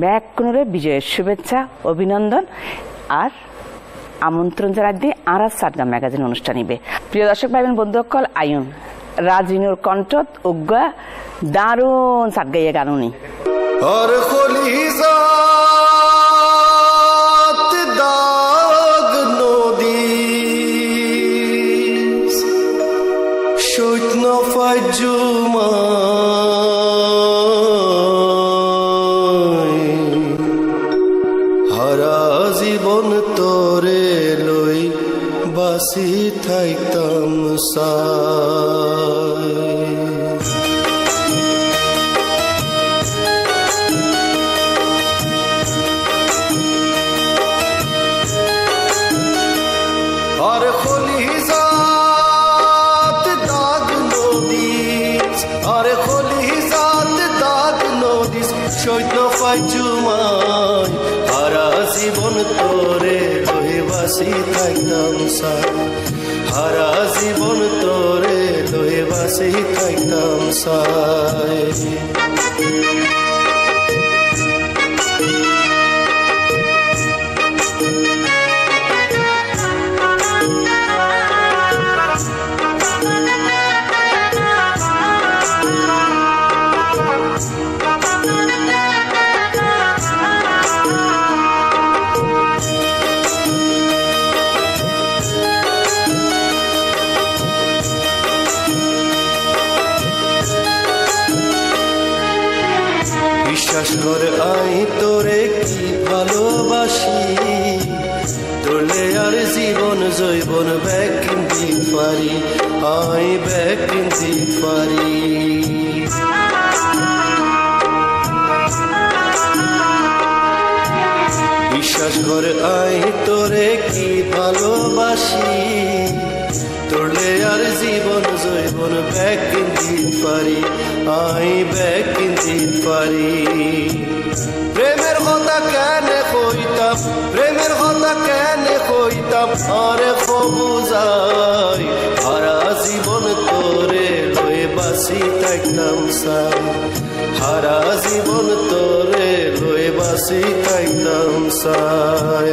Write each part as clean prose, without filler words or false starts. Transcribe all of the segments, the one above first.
ব্যাকুণরে বিজয়ের শুভেচ্ছা অভিনন্দন আর আমন্ত্রণ জানাই আরাজ সাতগাম ম্যাগাজিন অনুষ্ঠান নিবে। প্রিয় দর্শক ভাই বন্ধুসকল আইন রাজিনুর কণ্ঠত উগ্গা দারুণ সাতগাইয়া গানুনি আর খলিজাত দাগ নদী সৈন্য ফাজুমা হারা জীবন তোরে লই বাসি থাইতাম সাই আর খলিজাত দাগ নদী আর খলিজাত দাগ নদী সৈন্য ফাইজুমাই হারা জীবন তোরে লোহেবাসি থাইতাম সাই হারা জীবন তোরে লোহেবাসি থাইতাম সাই বিশ্বাস কর আই তোরে কি ভালোবাসি তোলে আর জীবন জৈবন ব্যাগ কিনতে পারি আই ব্যাগ কিনতে পারি বিশ্বাস কর আই তোরে কি ভালোবাসি তোলে আর জীবন জৈবন ব্যাগ কিনতে পারি আই ব্যাগ কিনতে পারি প্রেমের কথা কেন কইতাম প্রেমের কথা কেন কইতাম আরে বুঝাই হারা জীবন তোরে লয়ে বাসি থাকতাম সাই হারা জীবন তোরে লয়ে বাসি থাকতাম সাই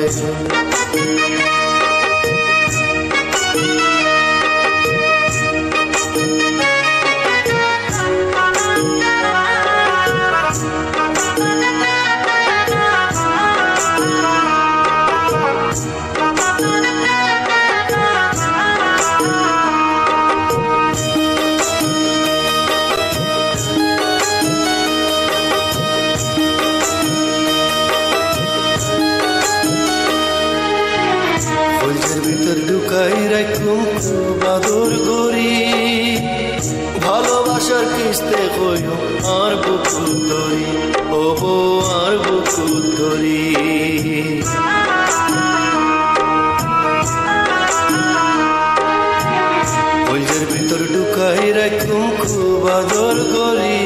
ভিতর ঢুকাই রাখুম বাদর করি ভালোবাসার কিস্তে কইও আর বুকু ধরি ও বো আর বুকু ধরি কলজের ভিতর ঢুকাই রাখুম খুব আদর করি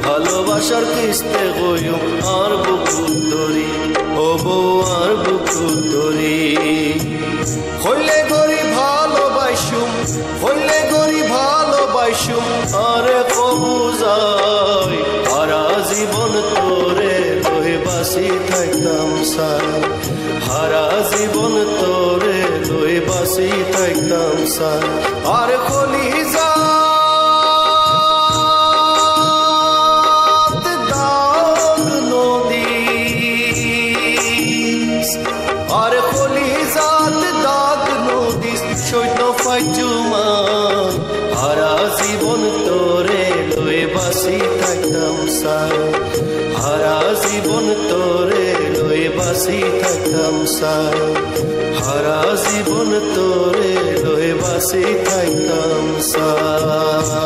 ভালোবাসার কিস্তে কইও আর বুকু ধরি ও বো আর বুকু ধরি হইলে গরি ভালোবাসুম হইলে গরি ভালোবাসুম আরে কবু যাই হারা জীবন তোরে লোহে বাসি থাকতাম সাই হারা জীবন তোরে লোহে বাসি থাকতাম সাই আর খলিজা আর খলিজাত দাগ নদী সৈন্য ফাইজুমান হারা জীবন তোরে লয়ে বাসি থাকতাম সাই হারা জীবন তোরে লয়ে বাসি থাকতাম সাই হারা জীবন তোরে লয়ে বাসি থাকতাম সাই